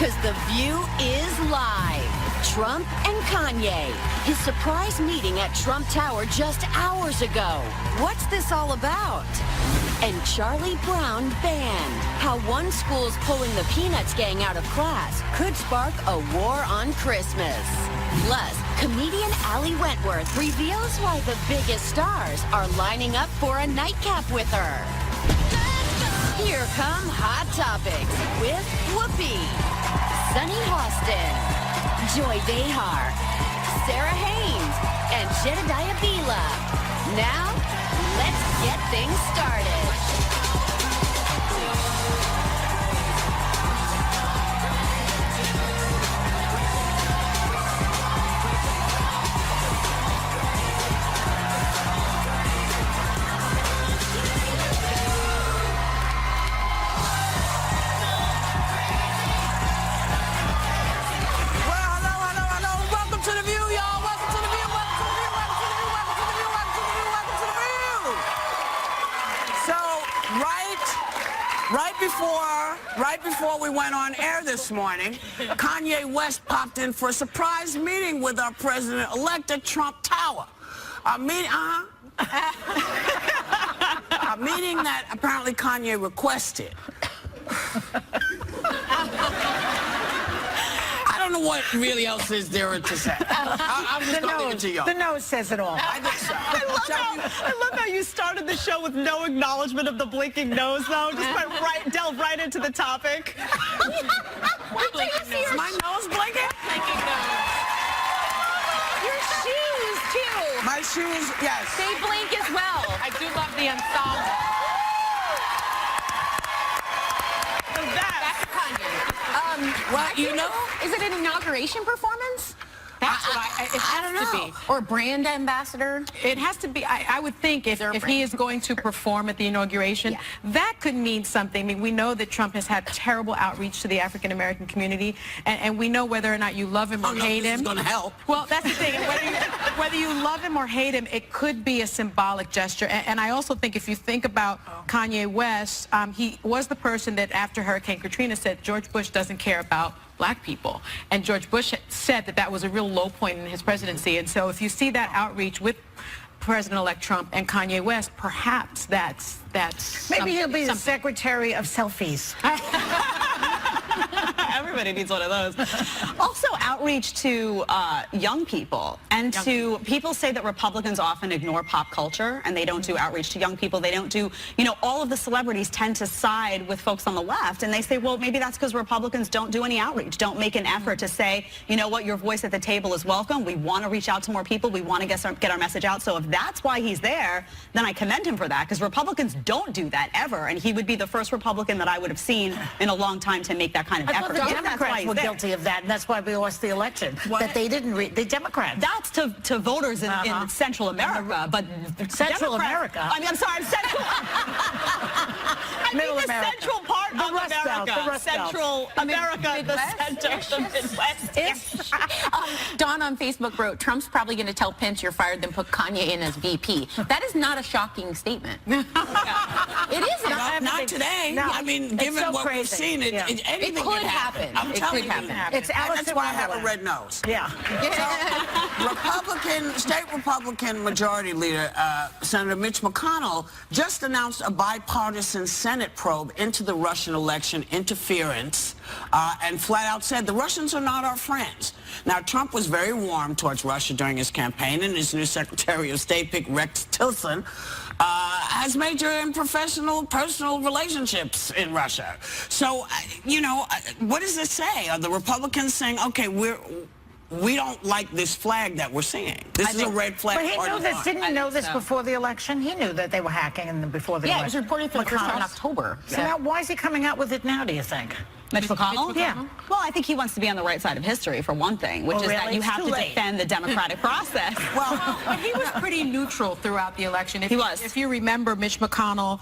because The View is live. Trump and Kanye. His surprise meeting at Trump Tower just hours ago. What's this all about? And Charlie Brown banned. How one school's pulling the Peanuts gang out of class could spark a war on Christmas. Plus, comedian Wentworth reveals why the biggest stars are lining up for a nightcap with her. Here come Hot Topics with Whoopi, Sunny Hostin, Joy Behar, Sarah Haynes, and Jedediah Bila. Now, let's get things started. Right before we went on air this morning, Kanye West popped in for a surprise meeting with our president-elect at Trump Tower. A meeting that apparently Kanye requested. I don't know what really else is there to say. I'm just going to leave it to you. The nose says it all. I think so. I love how you started the show with no acknowledgement of the blinking nose, though. Just delve right into the topic. Is my nose blinking? Blinking nose. Your shoes, too. My shoes, yes. They blink as well. I do love the ensemble. That's Kanye. Well, you know, Is it an inauguration performance? That's what I don't know. Or brand ambassador? It has to be. I would think if he is going to perform at the inauguration, that could mean something. I mean, we know that Trump has had terrible outreach to the African-American community, and we know whether or not you love him or hate him. This is going to help. Well, that's the thing. Whether you love him or hate him, it could be a symbolic gesture. And I also think if you think about Kanye West, he was the person that after Hurricane Katrina said George Bush doesn't care about black people. And George Bush said that that was a real low point in his presidency. And so if you see that outreach with President-elect Trump and Kanye West, perhaps that's Maybe he'll be the secretary of selfies. Everybody needs one of those. Also, outreach to young people and to people say that Republicans often ignore pop culture and they don't do outreach to young people. They don't do, you know, all of the celebrities tend to side with folks on the left, and they say, well, maybe that's because Republicans don't do any outreach, don't make an effort to say, you know what, your voice at the table is welcome. We want to reach out to more people. We want to get our message out. So if that's why he's there, then I commend him for that, because Republicans don't do that ever, and he would be the first Republican that I would have seen in a long time to make that kind of effort. The Democrats were guilty of that, and that's why we lost the election. That they didn't read the Democrats. That's to voters in Central America, but Central America. I mean, I'm sorry, Central. Middle America. Central part of America. Central America, the center, the Midwest. Dawn on Facebook wrote, Trump's probably going to tell Pence you're fired, then put Kanye in as VP. That is not a shocking statement. It is not today. No. I mean, given so what crazy. we've seen, anything could happen. I'm telling you. It's Alice That's in why I have a Wonderland. red nose. Yeah. So, State Republican Majority Leader Senator Mitch McConnell just announced a bipartisan Senate probe into the Russian election interference and flat out said the Russians are not our friends. Now, Trump was very warm towards Russia during his campaign, and his new Secretary of State pick, Rex Tillerson, has major and personal relationships in Russia. So, you know, what does this say? Are the Republicans saying, okay, we don't like this flag that we're seeing? This is a red flag. But he knew this. Didn't he know this before the election? He knew that they were hacking before the election. Yeah, it was reported for the first time in October. So now, why is he coming out with it now, do you think? Mitch McConnell? Yeah. Well, I think he wants to be on the right side of history, for one thing, which is that you have to defend the democratic process. Well, but he was pretty neutral throughout the election. He was. If you remember, Mitch McConnell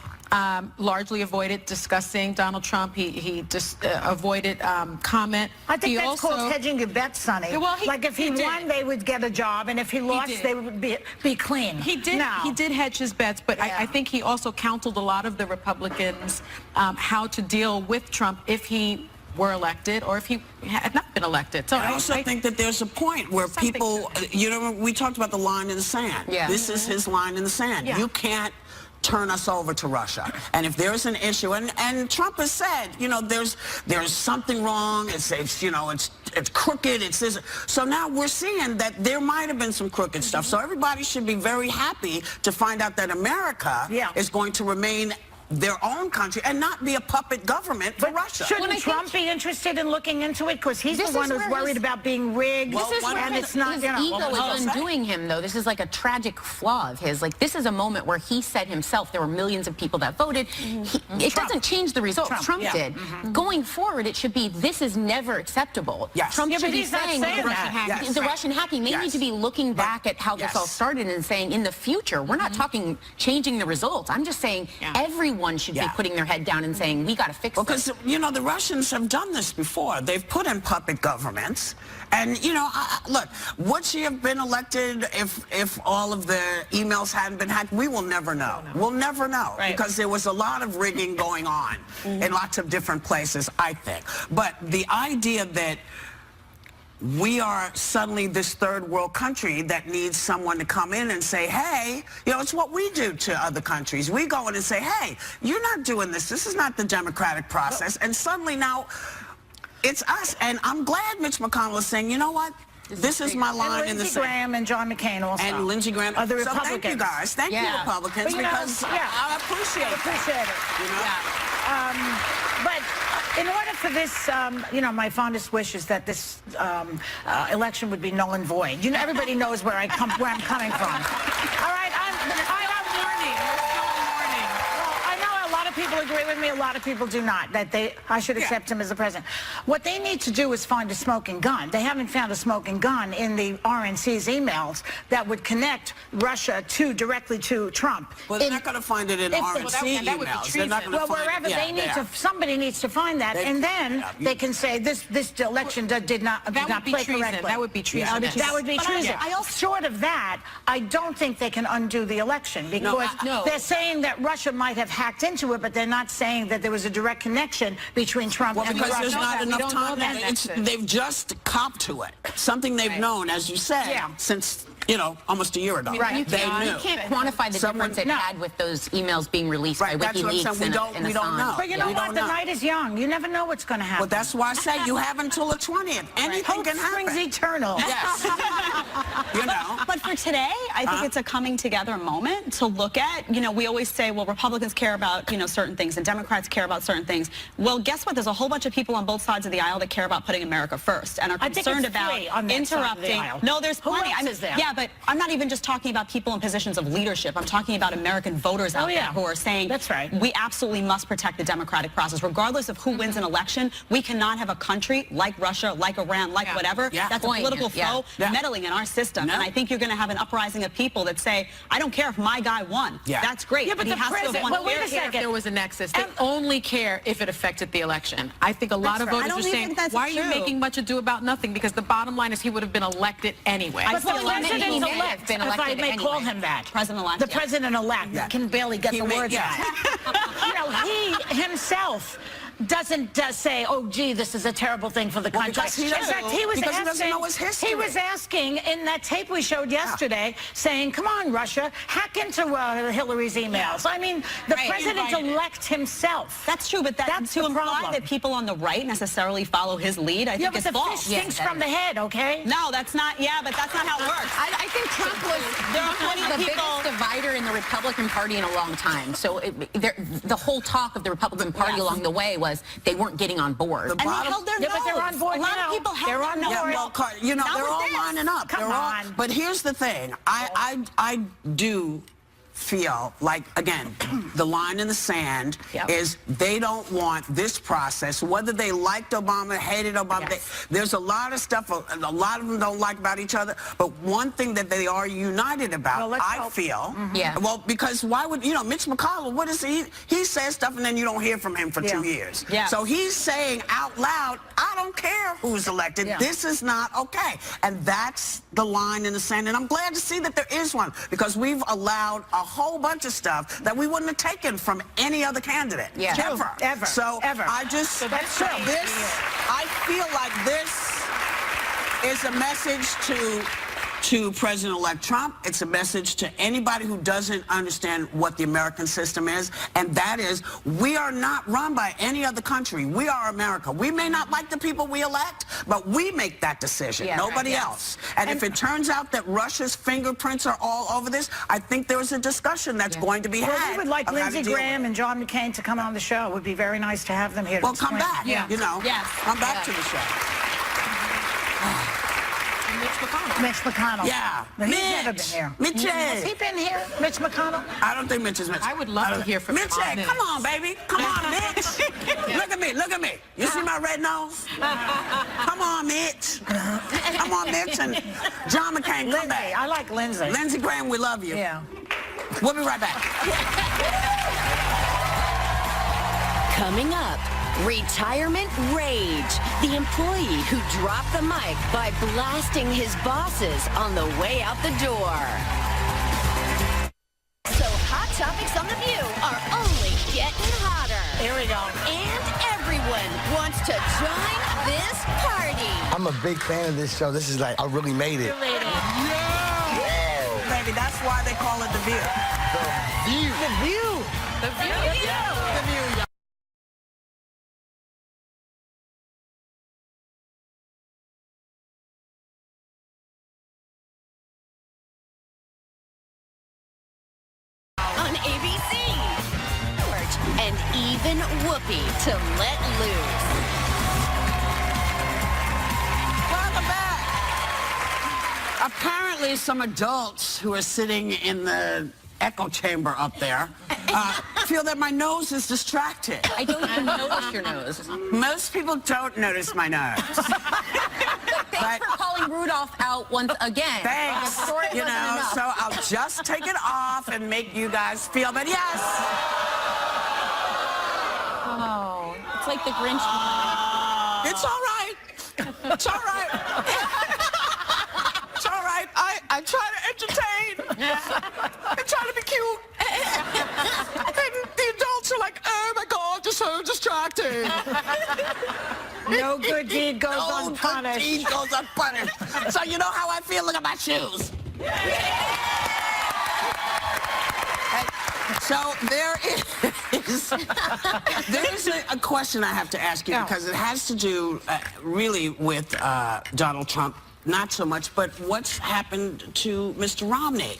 largely avoided discussing Donald Trump. He just avoided comment. I think that's called hedging your bets, Sonny. Well, like if he won, they would get a job, and if he lost, they would be clean. He did hedge his bets, but I think he also counseled a lot of the Republicans how to deal with Trump if he were elected or if he had not been elected. So I also think that there's a point where Something people, you know, we talked about the line in the sand. Yeah. This is his line in the sand. Yeah. You can't turn us over to Russia. And if there's an issue, and Trump has said, you know, there's something wrong, it's you know, it's crooked, it's this. So now we're seeing that there might have been some crooked stuff. So everybody should be very happy to find out that America is going to remain their own country and not be a puppet government for Russia. Shouldn't Trump be interested in looking into it? Because he's the one who's worried about being rigged. This is where his ego is undoing him, though. This is like a tragic flaw of his. Like, this is a moment where he said himself there were millions of people that voted. It doesn't change the result. Trump did. Going forward, it should be, this is never acceptable. Trump should be saying the Russian hacking. They need to be looking back at how this all started and saying, in the future, we're not talking changing the results. I'm just saying everyone should be putting their head down and saying, we got to fix this. Because, you know, the Russians have done this before. They've put in puppet governments. And, you know, look, would she have been elected if all of the emails hadn't been hacked? We will never know. We'll never know. Because there was a lot of rigging going on in lots of different places, I think. But the idea that we are suddenly this third world country that needs someone to come in and say, hey, you know, it's what we do to other countries. We go in and say, hey, you're not doing this. This is not the democratic process. And suddenly now it's us. And I'm glad Mitch McConnell is saying, you know what? This is my line in the sand. Lindsey Graham and John McCain also. And Lindsey Graham. Other so Republicans. thank you guys. Thank you, Republicans, because I appreciate it. You know? But in order for this, you know, my fondest wish is that this election would be null and void. You know, everybody knows where I'm coming from. All right, I know a lot of people agree with me, a lot of people do not, that I should accept him as the president. What they need to do is find a smoking gun. They haven't found a smoking gun in the RNC's emails that would connect Russia directly to Trump. Well, they're not going to find it in RNC emails. They're not going to find wherever it. they need to, somebody needs to find that, and then they can say this election did not play correctly. That would be treason. That would be treason. Short of that, I don't think they can undo the election because they're saying that Russia might have hacked into it, but they're not saying that there was a direct connection between Trump and because Russia. there's not enough time. They've just copped to it. Something they've known, as you said, since, you know, almost a year ago. They knew. You can't quantify the difference it had with those emails being released by WikiLeaks and Assange. We don't know. But you know what? The night is young. You never know what's going to happen. Well, that's why I say you have until the 20th. Anything can happen. Hope springs eternal. Yes. You know. But for today, I think it's a coming together moment to look at. You know, we always say, well, Republicans care about, you know, certain things and Democrats care about certain things. Well, guess what? There's a whole bunch of people on both sides of the aisle that care about putting America first and are concerned about interrupting. No, there's plenty. Yeah, but I'm not even just talking about people in positions of leadership. I'm talking about American voters out there who are saying, we absolutely must protect the democratic process. Regardless of who wins an election, we cannot have a country like Russia, like Iran, like whatever, that's a political foe meddling in our system. And I think you're going to have an uprising of people that say, I don't care if my guy won. That's great. Yeah, but he has to have won. Wait a second. If there was a nexus, they only care if it affected the election. I think a lot of voters are saying, why are you making much ado about nothing? Because the bottom line is he would have been elected anyway. But the president-elect, if I may call him that. President-elect. The president-elect can barely get the words out. You know, he himself doesn't say, oh, gee, this is a terrible thing for the country. Because he doesn't know his history. He was asking in that tape we showed yesterday, saying, come on, Russia, hack into Hillary's emails. I mean, the president-elect himself. That's true, but that's to imply that people on the right necessarily follow his lead, I think is false. But the fish stinks from the head, okay? No, that's not, but that's not how it works. I think Trump was the biggest divider in the Republican Party in a long time. So the whole talk of the Republican Party along the way was they weren't getting on board. And they held their nose. But they're on board now. A lot of people held their nose. Well, you know, they're all lining up. Come on. But here's the thing. I do feel like, again, the line in the sand is they don't want this process, whether they liked Obama, hated Obama. There's a lot of stuff, a lot of them don't like about each other, but one thing that they are united about, I feel, well, because why would, you know, Mitch McConnell, what is he says stuff and then you don't hear from him for 2 years. So he's saying out loud, I don't care who's elected, this is not okay. And that's the line in the sand, and I'm glad to see that there is one, because we've allowed a whole bunch of stuff that we wouldn't have taken from any other candidate. Yeah. Ever. So I just, I feel like this is a message to President-elect Trump. It's a message to anybody who doesn't understand what the American system is, and that is we are not run by any other country. We are America. We may not like the people we elect, but we make that decision, nobody else. And if it turns out that Russia's fingerprints are all over this, I think there's a discussion that's going to be had. Well, we would like Lindsey Graham and John McCain to come on the show. It would be very nice to have them here. Well, come back, you know. Come back to the show. Mitch McConnell. Yeah. He's never been here. Mitch. Has he been here, Mitch McConnell? I don't think Mitch is Mitch. I would love to hear from Mitch. Come on, baby. Come on, Mitch. Look at me. Look at me. You see my red nose? Come on, Mitch. Come on, Mitch. And John McCain, come back. I like Lindsey. Lindsey Graham, we love you. Yeah. We'll be right back. Coming up, retirement rage. The employee who dropped the mic by blasting his bosses on the way out the door. So hot topics on The View are only getting hotter. Here we go. And everyone wants to join this party. I'm a big fan of this show. This is like, I really made it. You made it. Baby, that's why they call it The View. The View. The View. The View. The View. On ABC. And even Whoopi to let loose. Welcome back. Apparently, some adults who are sitting in the echo chamber up there feel that my nose is distracted. I don't even notice your nose. Most people don't notice my nose. Thanks for calling Rudolph out once again. Thanks. The story You wasn't know, enough. so I'll just take it off and make you guys feel that, yes. Oh, it's like the Grinch. It's all right. It's all right. It's all right. I try to entertain. I try to be cute. And the adults are like, oh my God, you're so distracting. No good deed goes unpunished. No good deed goes unpunished. So you know how I feel? Look at my shoes. So there's a question I have to ask you because it has to do really with Donald Trump. Not so much, but what's happened to Mr. Romney?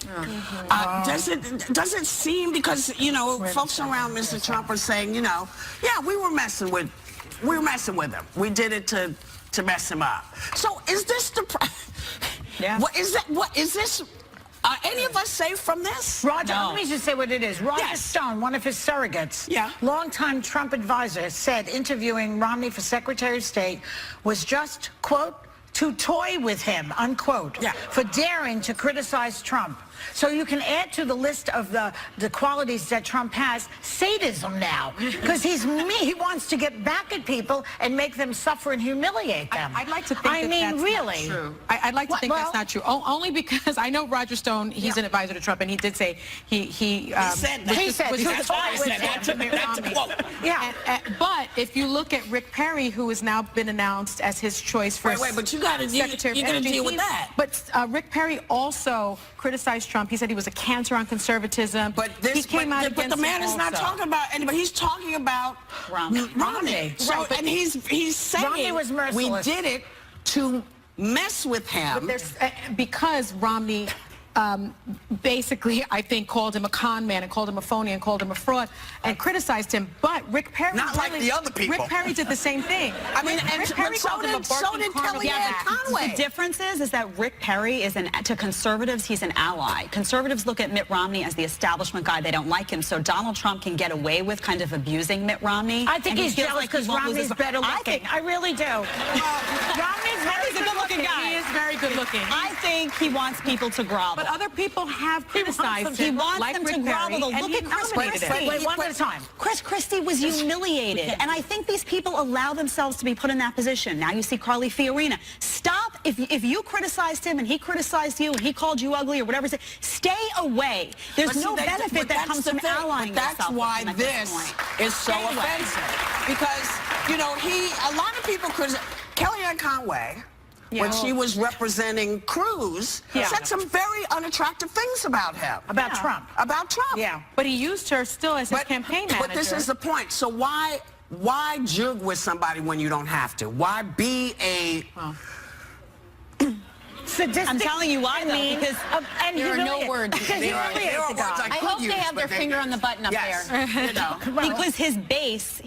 Does it seem, because you know folks around Mr. Trump are saying, you know, yeah, we were messing with him. We did it to mess him up. So is this the? What is this? Are any of us safe from this? Roger, let me just say what it is. Roger Stone, one of his surrogates, longtime Trump advisor, said interviewing Romney for Secretary of State was just, quote, to toy with him, unquote, for daring to criticize Trump. So you can add to the list of the qualities that Trump has, sadism now, because he wants to get back at people and make them suffer and humiliate them. I'd like to think that's really not true. I'd like to think that's not true. Only because I know Roger Stone, he's an advisor to Trump, and he did say he said that. But if you look at Rick Perry, who has now been announced as his choice for but you got to deal with that. But Rick Perry also criticized Trump. He said he was a cancer on conservatism. But he came out against the man is not talking about anybody. He's talking about Romney. So, and he's saying Romney was merciless. We did it to mess with him. But because Romney basically, I think, called him a con man and called him a phony and called him a fraud and criticized him. But Rick Perry... Not like the other people. Rick Perry did the same thing. I mean, and Rick Perry so did Kellyanne Conway. The difference is that Rick Perry is to conservatives, he's an ally. Conservatives look at Mitt Romney as the establishment guy. They don't like him. So Donald Trump can get away with kind of abusing Mitt Romney. I think he's jealous because Romney's better looking. I really do. Romney's a good-looking guy. He is very good-looking. I think he wants people to grovel. But other people have criticized him. He wants like them Rick to grovel. Perry, Look at Chris Christie. Wait, one at a time. Chris Christie was humiliated. And I think these people allow themselves to be put in that position. Now you see Carly Fiorina. Stop if you criticized him and he criticized you and he called you ugly or whatever, stay away. There's no benefit that comes from allying yourself. That's why this is so offensive. Because, you know, a lot of people criticize Kellyanne Conway. When she was representing Cruz, said some very unattractive things about him. About Trump. About Trump. Yeah. But he used her still as his campaign manager. But this is the point. So why jug with somebody when you don't have to? Why be a... Sadistic. I'm telling you why, though, because there are no words. There are words I hope they have their finger on the button up there. You know. Because his base,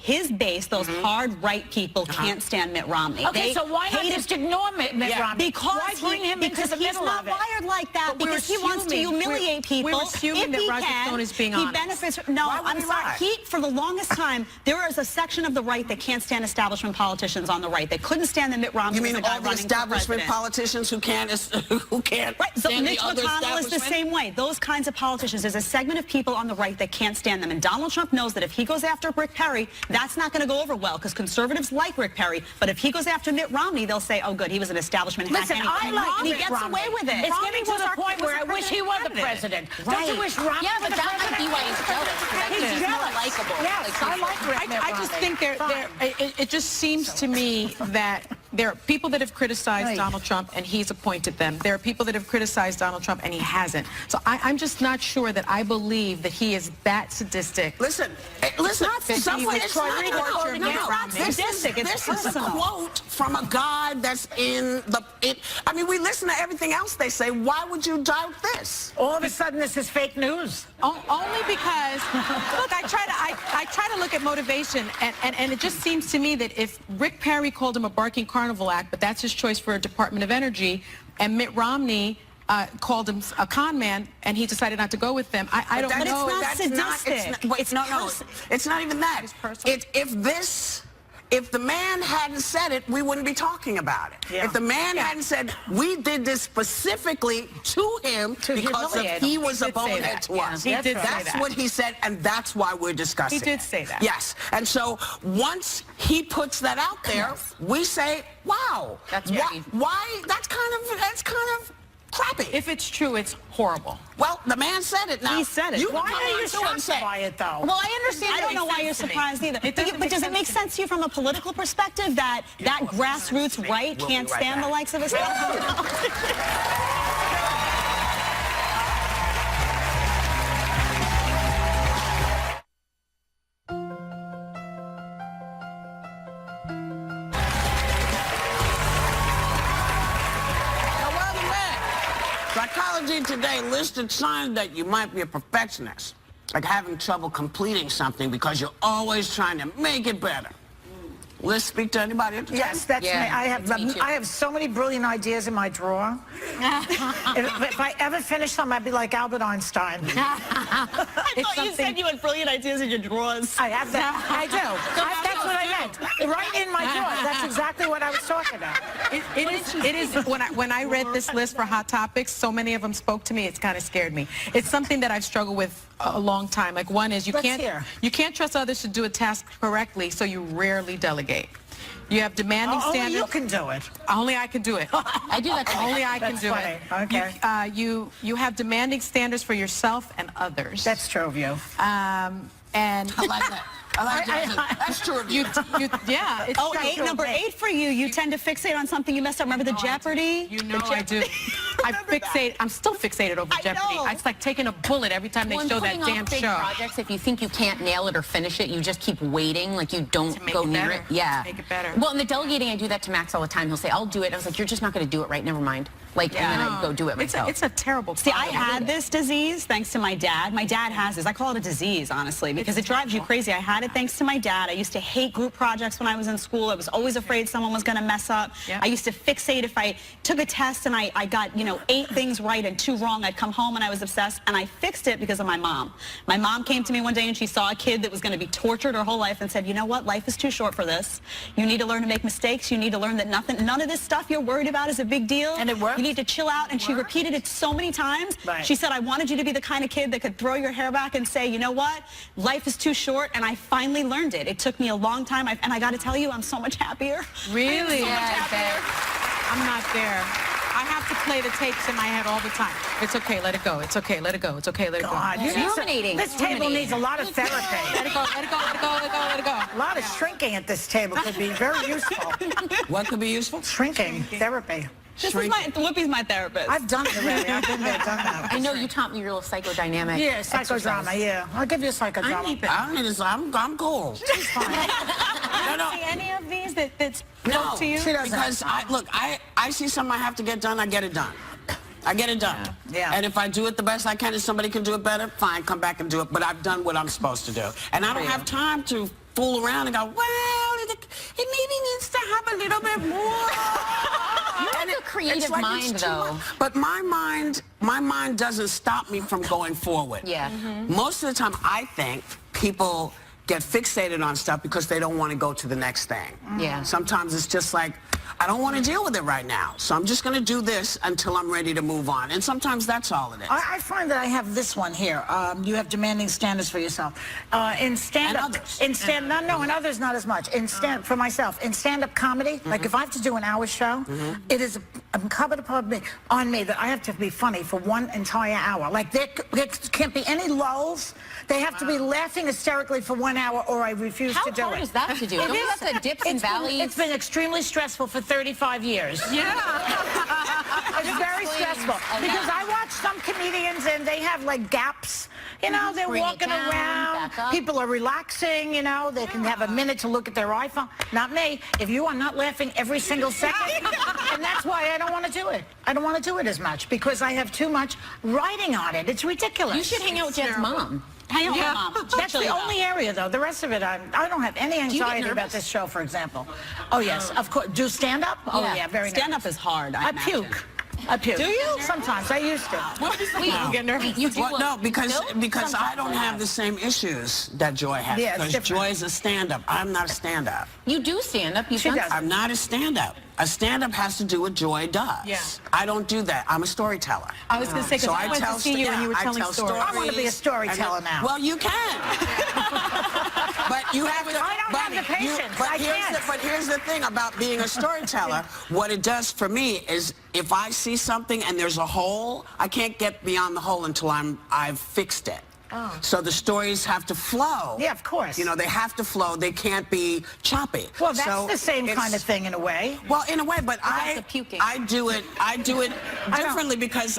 those hard right people can't stand Mitt Romney. Okay, so why not just ignore Mitt Romney? Because he's not wired like that. Because he wants to humiliate people. We're assuming that Roger Stone is being honest. He benefits. No, I'm sorry. For the longest time, there is a section of the right that can't stand establishment politicians on the right. They couldn't stand the Mitt Romney. You mean all the establishment politicians who can't? Right, so Mitch McConnell is the same way. Those kinds of politicians, there's a segment of people on the right that can't stand them. And Donald Trump knows that if he goes after Rick Perry, that's not going to go over well because conservatives like Rick Perry. But if he goes after Mitt Romney, they'll say, oh, good, he was an establishment hack. Listen, I like and he Mitt gets Romney. away with it. It's getting to the point where I wish he was the president. Don't you wish Romney Yeah, was but the that might be why he's jealous. He's jealous. More likable. Yes, I like Rick Mitt I just think it just seems to me that there are people that have criticized Donald Trump and he's appointed them. There are people that have criticized Donald Trump and he hasn't. So I'm just not sure that I believe that he is that sadistic. Listen, It's not sadistic. This is a quote from a guy that's I mean, we listen to everything else they say. Why would you doubt this? All of a sudden, this is fake news. Only because, look, I try to look at motivation, and it just seems to me that if Rick Perry called him a barking carnival act, but that's his choice for a Department of Energy, and Mitt Romney called him a con man, and he decided not to go with them. I don't know. But it's not sadistic. It's not even that. If the man hadn't said it, we wouldn't be talking about it. Yeah. If the man hadn't said, we did this specifically to him because he was a bonehead to us. He did say that. That's what he said, and that's why we're discussing it. He did say that. Yes. And so once he puts that out there, we say, wow. That's why? That's kind of crappy. If it's true, it's horrible. Well, the man said it now. He said it. Why are you shocked by it, though? Well, I understand. I don't know why you're surprised either. But does it make sense to you from a political perspective that grassroots right can't stand the likes of us? Psychology Today listed signs that you might be a perfectionist, like having trouble completing something because you're always trying to make it better. Let's speak to anybody at the Yes, that's me. I have so many brilliant ideas in my drawer. if I ever finish them, I'd be like Albert Einstein. I thought you said you had brilliant ideas in your drawers. I have that. I do. That's what I meant. Right in my drawer. That's exactly what I was talking about. It is. When I read this list for Hot Topics, so many of them spoke to me. It's kind of scared me. It's something that I've struggled with a long time. Like one is you can't trust others to do a task correctly, so you rarely delegate. You have demanding standards. Only you can do it. Only I can do it. I do that. Only I can do it. Okay. You have demanding standards for yourself and others. That's true of you. And I like that. I like that. That's true of you. Yeah. It's true. Number 8 for you. You tend to fixate on something you messed up. Remember the Jeopardy? You know I do. I'm still fixated over Jeopardy. It's like taking a bullet every time they show that damn show. Projects, if you think you can't nail it or finish it, you just keep waiting, like you don't go near it. Yeah. Make it better. Well, in the delegating, I do that to Max all the time. He'll say, I'll do it. I was like, you're just not going to do it, right? Never mind. Like, and then I go do it myself. It's a terrible See, I had this disease thanks to my dad. My dad has this. I call it a disease, honestly, because it drives you crazy. I had it thanks to my dad. I used to hate group projects when I was in school. I was always afraid someone was going to mess up. Yeah. I used to fixate if I took a test and I got, 8 things right and 2 wrong. I'd come home and I was obsessed, and I fixed it because of my mom. My mom came to me one day and she saw a kid that was going to be tortured her whole life and said, you know what? Life is too short for this. You need to learn to make mistakes. You need to learn that none of this stuff you're worried about is a big deal. And it worked? You need to chill out. And she repeated it so many times. Right. She said, I wanted you to be the kind of kid that could throw your hair back and say, you know what? Life is too short. And I finally learned it. It took me a long time. And I got to tell you, I'm so much happier. Really? Yeah, I'm not there. I have to play the tapes in my head all the time. It's okay, let it go. It's okay, let it go. It's okay, let it go. God, you need Ruminating. this table needs a lot of therapy. Let it go, let it go, let it go, let it go, let it go. A lot of shrinking at this table could be very useful. What could be useful? Shrinking, therapy. Whoopi's my therapist. I've done it already. I've been there, done that. I know you taught me your little psychodynamic. Yeah, psychodrama, yeah. I'll give you a psychodrama. I don't need this. I'm cool. She's fine. No. See any of these that spoke No, to you? She doesn't. because I see something I have to get done, I get it done. I get it done. Yeah. And if I do it the best I can and somebody can do it better, fine, come back and do it. But I've done what I'm supposed to do. And I don't have time to fool around and go, well, it maybe needs to have a little bit more. You have a creative mind, it's too though. much. But my mind doesn't stop me from going forward. Yeah. Most of the time, I think people get fixated on stuff because they don't want to go to the next thing. Yeah. Sometimes it's just like, I don't want to deal with it right now, so I'm just going to do this until I'm ready to move on. And sometimes that's all it is. I find that I have this one here. You have demanding standards for yourself. In stand-up, And others. and others not as much. For myself, in stand-up comedy, like if I have to do an hour show, it is incumbent upon me that I have to be funny for one entire hour. Like there can't be any lulls. They have to be laughing hysterically for 1 hour, or I refuse How to do it. hard is that to do? Don't you have to dips and valleys? It's been extremely stressful for 35 years. Yeah. It's very stressful because I watch some comedians and they have like gaps. You know, they're Bring it walking down, around. back up. People are relaxing. You know, they can have a minute to look at their iPhone. Not me. If you are not laughing every single second, and that's why I don't want to do it. I don't want to do it as much because I have too much writing on it. It's ridiculous. You should hang out with Jed's mom. Hang on, Mom. That's the only area, though. The rest of it, I don't have any you get anxiety about nervous? this show, for example. Oh, yes, of course. Do stand-up? Oh, yeah, very nervous. Stand-up is hard, I imagine. puke. I puke. Do you? Sometimes. I used to. You get nervous. You do Well, no, because Sometimes I don't have the same issues that Joy has. Yeah, it's because different. Joy is a stand-up. I'm not a stand-up. You do stand up. She does. I'm not a stand-up. A stand-up has to do what Joy does. Yeah. I don't do that. I'm a storyteller. I was going to say, because So I went to see you and you were I telling tell stories. I want to be a storyteller And now. Well, you can. But you have to. I don't have the patience. I can't. But here's the thing about being a storyteller. What it does for me is if I see something and there's a hole, I can't get beyond the hole until I've fixed it. Oh. So the stories have to flow. Yeah, of course. You know, they have to flow. They can't be choppy. Well, that's So the same it's- kind of thing in a way. Well, in a way, but the puking. I do it differently because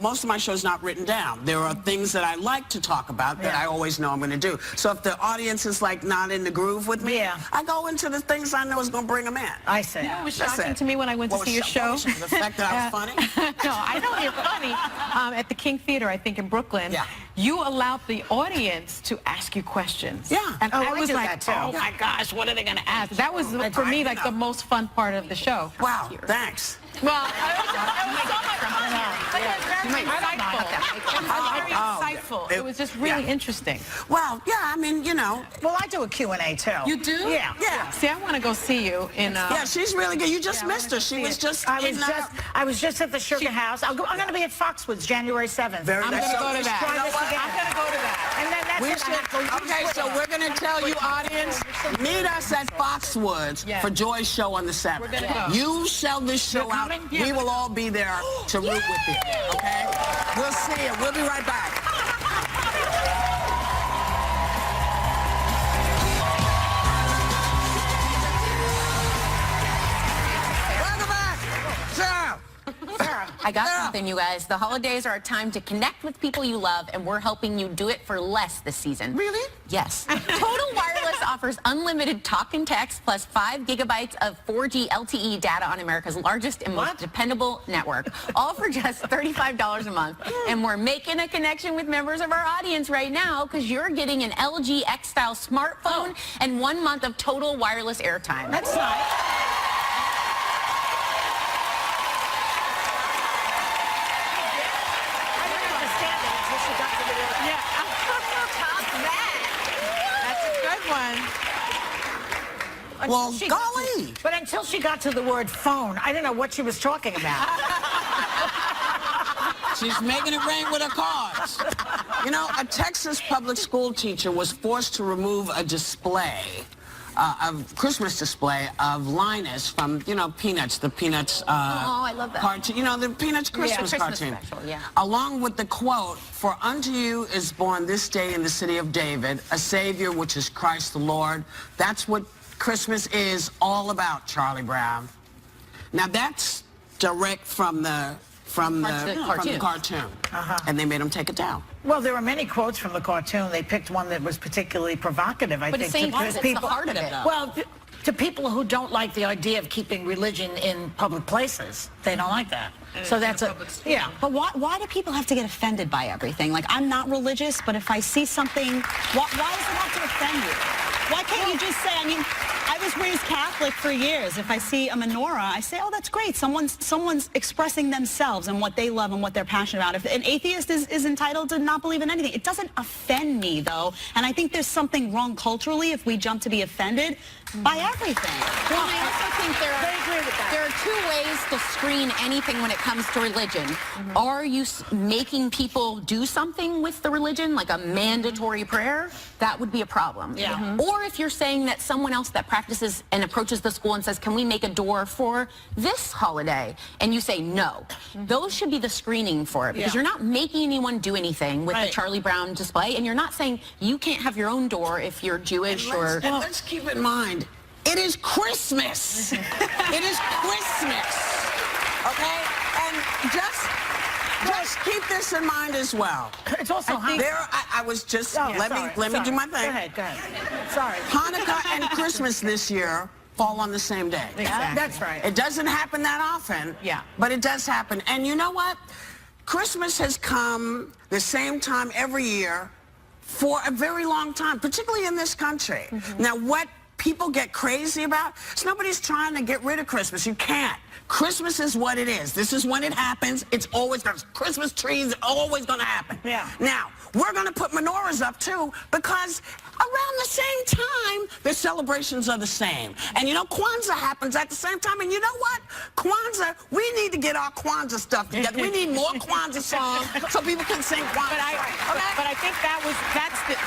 most of my show's not written down. There are things that I like to talk about that I always know I'm going to do. So if the audience is like not in the groove with me, I go into the things I know is going to bring them in. I see. It was That's shocking it. to me when I went to What see your was show. shocking? The fact that I was funny? No, I know you're funny. At the King Theater, I think in Brooklyn, Yeah. you allowed the audience to ask you questions. Yeah. And Oh, I I was do like, that, too. oh my gosh, what are they going to ask? That was, for me, like the most fun part of the show. Wow, thanks. Well, it was so much fun. But it was very insightful. It was just really interesting. Well, yeah, I mean, you know. Well, I do a Q&A, too. You do? Yeah. Yeah. See, I want to go see you in... Yeah, she's really good. You just missed her. She was just I was just at the Sugar House. I'm going to be at Foxwoods January 7th. Very I'm nice. going to go to that. Try this again. I'm going to go to that. And then that's We it. I have to should, okay, so we're going to tell you, audience, meet us at Foxwoods Yes. for Joy's show on the 7th. We're gonna go. You sell this show You're out. coming? We will all be there to root with you, okay? We'll see you. We'll be right back. Welcome back. Sarah. I got Yeah. something, you guys. The holidays are a time to connect with people you love, and we're helping you do it for less this season. Really? Yes. Total Wireless offers unlimited talk and text plus 5 gigabytes of 4G LTE data on America's largest and most dependable network, all for just $35 a month. And we're making a connection with members of our audience right now because you're getting an LG X-Style smartphone and 1 month of Total Wireless airtime. That's nice. I didn't understand it until she got to the That's a good one. Well, She- golly. But until she got to the word phone, I didn't know what she was talking about. She's making it rain with her cars. You know, a Texas public school teacher was forced to remove a display Christmas display of Linus from, you know, Peanuts, the Peanuts I love that. cartoon, you know, the Peanuts Christmas cartoon. Special, yeah. Along with the quote, "For unto you is born this day in the city of David a Savior, which is Christ the Lord." That's what Christmas is all about, Charlie Brown. Now that's direct from the cartoon. And they made him take it down. Well, there were many quotes from the cartoon. They picked one that was particularly provocative, I But think. it's the heart of it, though. Well, to people who don't like the idea of keeping religion in public places, they don't like that. So that's yeah. But why do people have to get offended by everything? Like, I'm not religious, but if I see something, why does it have to offend you? Why can't you just say, I mean, I was raised Catholic for years. If I see a menorah, I say, oh, that's great. Someone's expressing themselves and what they love and what they're passionate about. If an atheist is entitled to not believe in anything, it doesn't offend me, though. And I think there's something wrong culturally if we jump to be offended by everything. Well, I also think there are two ways to screen anything when it comes to religion. Are you making people do something with the religion, like a mandatory prayer? That would be a problem. Yeah. Or if you're saying that someone else that practices and approaches the school and says, can we make a door for this holiday? And you say no. Those should be the screening for it, because you're not making anyone do anything with the Charlie Brown display, and you're not saying you can't have your own door if you're Jewish or... And let's keep in mind, it is Christmas. It is Christmas. Okay? And just keep this in mind as well. It's also I was just let me do my thing. Go ahead. Sorry. Hanukkah and Christmas this year fall on the same day. Exactly. That's right. It doesn't happen that often. Yeah. But it does happen. And you know what? Christmas has come the same time every year for a very long time, particularly in this country. Now, what people get crazy about is nobody's trying to get rid of Christmas. You can't. Christmas is what it is. This is when it happens. It's always going to. Christmas trees are always going to happen. Yeah. Now, we're going to put menorahs up, too, because around the same time, the celebrations are the same. And, you know, Kwanzaa happens at the same time. And you know what? Kwanzaa, we need to get our Kwanzaa stuff together. We need more Kwanzaa songs so people can sing Kwanzaa. But I think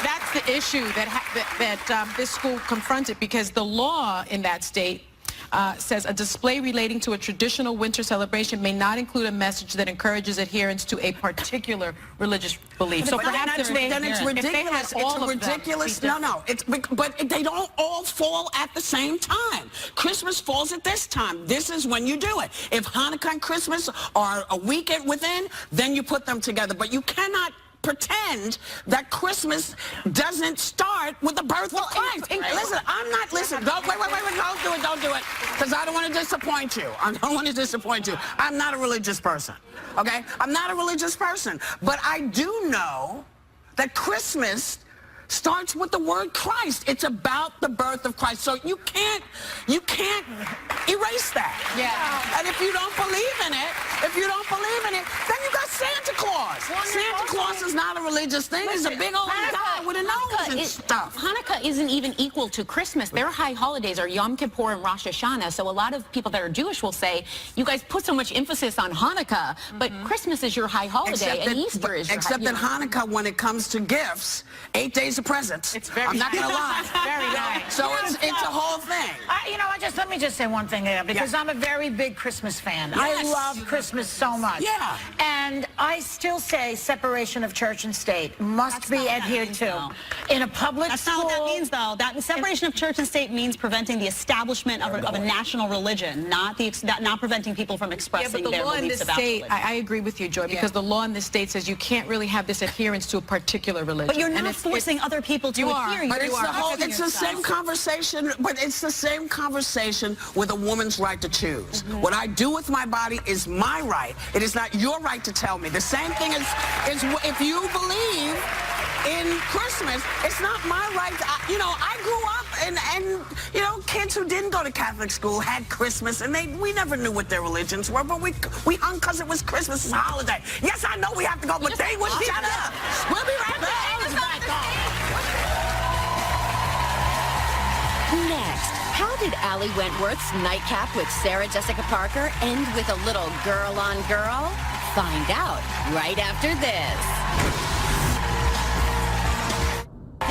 that's the issue that this school confronted, because the law in that state says a display relating to a traditional winter celebration may not include a message that encourages adherence to a particular religious belief. So perhaps then it's ridiculous. It's ridiculous. No. But they don't all fall at the same time. Christmas falls at this time. This is when you do it. If Hanukkah and Christmas are a weekend within, then you put them together. But you cannot pretend that Christmas doesn't start with the birth of Christ. Listen, don't do it, because I don't want to disappoint you. I don't want to disappoint you. I'm not a religious person, okay? I'm not a religious person, but I do know that Christmas starts with the word Christ. It's about the birth of Christ. So you can't erase that. Yeah. And if you don't believe in it, then you got Santa Claus. Santa Claus is not a religious thing. He's a big old guy with a nose and stuff. Hanukkah isn't even equal to Christmas. Their high holidays are Yom Kippur and Rosh Hashanah. So a lot of people that are Jewish will say, you guys put so much emphasis on Hanukkah, but Christmas is your high holiday and Easter is your Except that Hanukkah, when it comes to gifts, 8 days of presents. It's very I'm not going to lie. Very nice. So it's a whole thing. You know, let me just say one thing there, because I'm a very big Christmas fan. Yes. I love Christmas so much. Yeah. And I still say separation of church and state must be adhered to. In a public That's school. not what that means, though. That separation of church and state means preventing the establishment of a national religion, not preventing people from expressing but the their law in beliefs this about state, religion. I agree with you, Joy, because the law in this state says you can't really have this adherence to a particular religion. But you're not forcing other people to adhere. But it's the same conversation. But it's the same conversation with a woman's right to choose. What I do with my body is my right. It is not your right to tell me. The same thing is if you believe in Christmas, it's not my right. I grew up and kids who didn't go to Catholic school had Christmas, and we never knew what their religions were, but we hung because it was Christmas, it's a holiday. Yes, I know we have to go, but they wouldn't shut up. We'll be right back. Next, how did Allie Wentworth's Nightcap with Sarah Jessica Parker end with a little girl on girl? Find out right after this.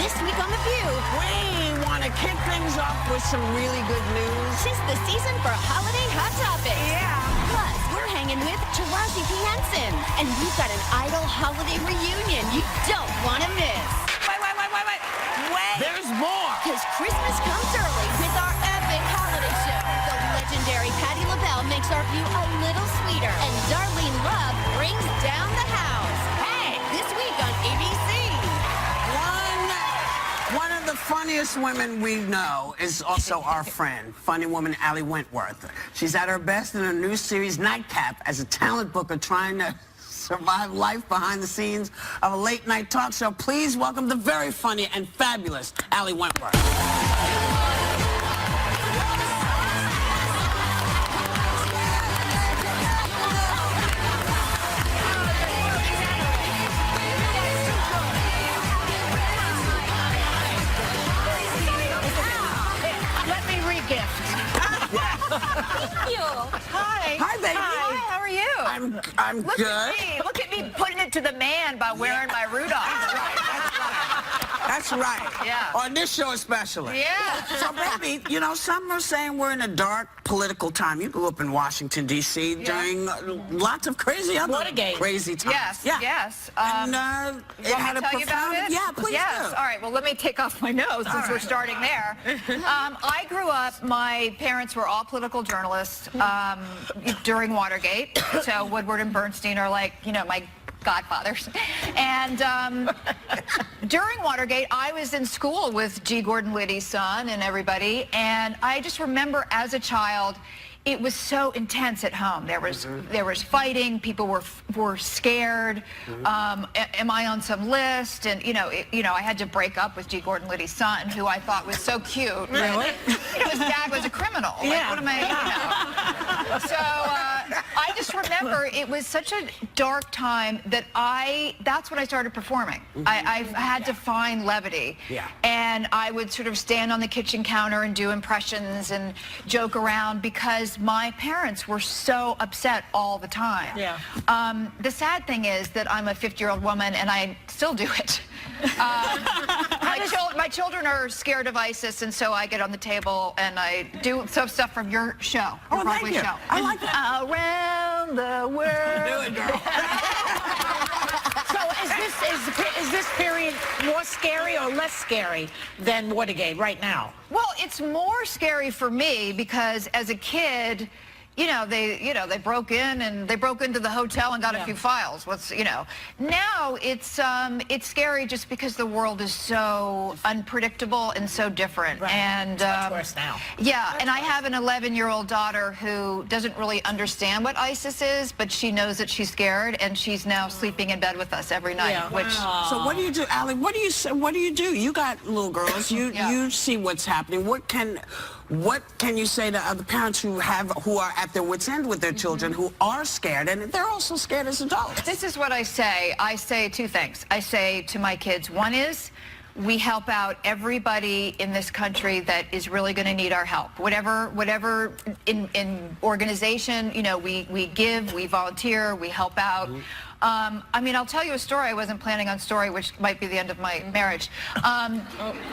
This week on The View, We want to kick things off with some really good news. 'tis the season for holiday hot topics. Yeah. Plus, we're hanging with Taraji P. Henson, and we've got an Idol holiday reunion you don't want to miss. Wait. There's more. Because Christmas comes early with our epic holiday show. The legendary Patti LaBelle makes our view a little sweeter, and Darlene Love brings down the house. Hey, this week on ABC. One of the funniest women we know is also our friend, funny woman Allie Wentworth. She's at her best in her new series, Nightcap, as a talent booker trying to survive life behind the scenes of a late-night talk show. Please welcome the very funny and fabulous Allie Wentworth. Let me re-gift. Thank you. Hi. Hi, baby. Hi, how are you? I'm Look good. at me. Look at me putting it to the man by wearing my Rudolph. That's right. Yeah. On this show especially. Yeah. So, baby, you know, some are saying we're in a dark political time. You grew up in Washington, D.C. during lots of crazy other Watergate. crazy times. Yes, Yeah. yes. And it You want had me a to tell you about profound... it? Yeah, please Yes. do. All right. Well, let me take off my nose since we're starting there. I grew up, my parents were all political journalists during Watergate. So Woodward and Bernstein are like, you know, my godfathers. And during Watergate, I was in school with G. Gordon Liddy's son and everybody. And I just remember as a child, it was so intense at home. There was fighting. People were scared. Am I on some list? And you know, I had to break up with G. Gordon Liddy's son, who I thought was so cute. Really? His dad was a criminal. Like, Yeah. what am I? You know? So I just remember it was such a dark time that that's when I started performing. I had to find levity. Yeah. And I would sort of stand on the kitchen counter and do impressions and joke around because my parents were so upset all the time. Yeah. The sad thing is that I'm a 50-year-old woman and I still do it. My children are scared of ISIS, and so I get on the table and I do some stuff from your show, your Oh, Broadway thank you. show. I like that. Around the world. Do it, girl. So is this period more scary or less scary than Watergate right now? Well, it's more scary for me because as a kid, they broke in and they broke into the hotel and got a few files. Now it's scary just because the world is so unpredictable and so different. Right. And It's much worse now. Yeah, and I have an 11-year-old daughter who doesn't really understand what ISIS is, but she knows that she's scared, and she's now sleeping in bed with us every night. Yeah. Which So what do you do, Allie? What do you do? You got little girls. You see what's happening. What can you say to other parents who are at their wits' end with their children, who are scared, and they're also scared as adults? This is what I say. I say two things. I say to my kids, one is, we help out everybody in this country that is really going to need our help. Whatever in organization, we give, we volunteer, we help out. I mean, I'll tell you a story. I wasn't planning on story, which might be the end of my marriage.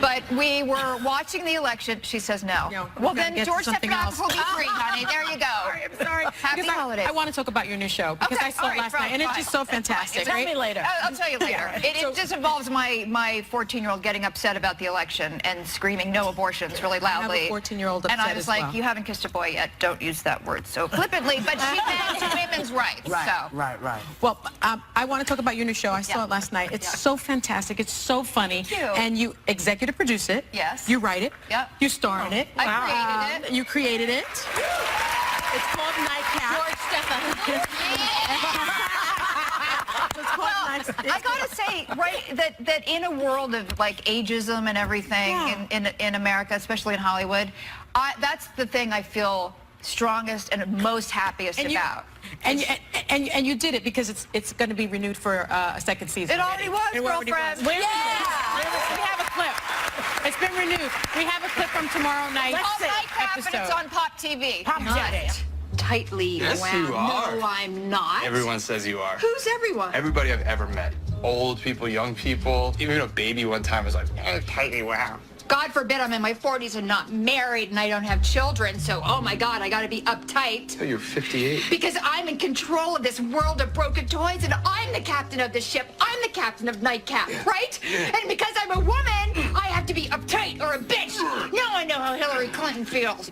But we were watching the election. She says no. Well, then George Stephanopoulos will be free, honey. There you go. I'm sorry. Happy holidays. I want to talk about your new show because Okay, I saw it last night, and it's just so fantastic. Tell me later. I'll tell you later. It just involves my 14-year-old getting upset about the election and screaming no abortions really loudly. I have a 14-year-old and I upset was as like, well. you haven't kissed a boy yet. Don't use that word so flippantly. But she meant women's rights. Right. Well, I want to talk about your new show. I saw it last night. It's so fantastic. It's so funny. Thank you. And you executive produce it. Yes. You write it. Yep. You star in it. I created it. You created it. It's called Nightcap. George Stephanopoulos. I gotta say, right, that in a world of like ageism and everything in America, especially in Hollywood, that's the thing I feel strongest and most happiest about. And you did it because it's going to be renewed for a second season. It already was, girlfriend. We have a clip. It's been renewed. We have a clip from tomorrow night. It's called Nightcap, and it's on Pop TV. Pop TV. Tightly Yes, wound. you are. No, I'm not. Everyone says you are. Who's everyone? Everybody I've ever met. old people, young people. Even a baby one time was like, oh, tiny, wow. God forbid I'm in my 40s and not married and I don't have children, so oh my God, I gotta be uptight. Oh, you're 58. Because I'm in control of this world of broken toys and I'm the captain of the ship. I'm the captain of Nightcap, right? And because I'm a woman, I have to be uptight or a bitch. Now I know how Hillary Clinton feels.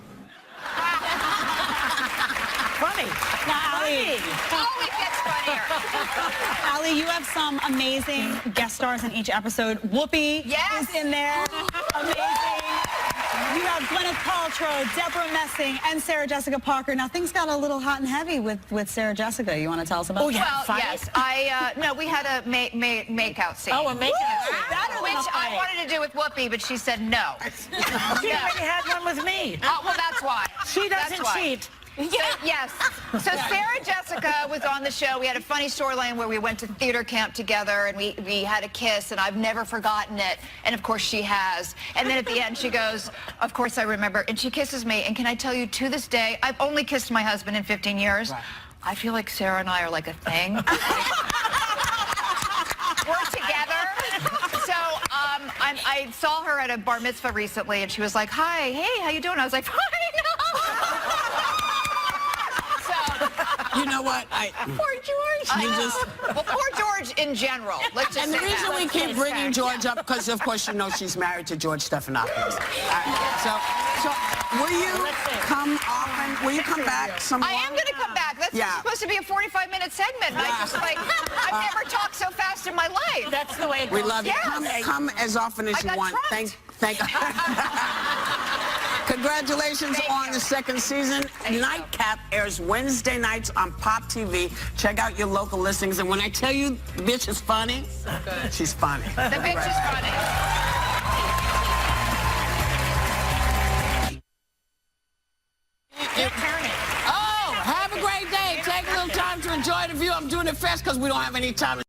Funny. Now, Ali, Always gets funnier. Ali, you have some amazing guest stars in each episode. Whoopi Yes. is in there. Amazing. You have Gwyneth Paltrow, Deborah Messing, and Sarah Jessica Parker. Now, things got a little hot and heavy with Sarah Jessica. You want to tell us about that? Well, yes. No, we had a make-out scene. Oh, a make-out scene. Which I wanted to do with Whoopi, but she said no. She already had one with me. Well, that's why. She doesn't That's why. cheat. Yes. So Sarah Jessica was on the show. We had a funny storyline where we went to theater camp together and we had a kiss, and I've never forgotten it. And of course she has. And then at the end she goes, of course I remember. And she kisses me. And can I tell you, to this day, I've only kissed my husband in 15 years. Right. I feel like Sarah and I are like a thing. We're together. So I saw her at a bar mitzvah recently, and she was like, hi, hey, how you doing? I was like, fine. You know what? Poor George. Well, poor George in general. Let's just And the say reason that. we keep bringing George up, because of course you know she's married to George Stephanopoulos. So will you come often? Will you come back some more? I am going to come back. That's supposed to be a 45-minute segment. And I just I've never talked so fast in my life. That's the way it goes. We love you. Yes. Come as often as you want. Trapped. Thank Congratulations on the second season. Nightcap airs Wednesday nights on Pop TV. Check out your local listings. And when I tell you the bitch is funny, she's funny. The bitch is funny. Oh, have a great day. Take a little time to enjoy the view. I'm doing it fast because we don't have any time.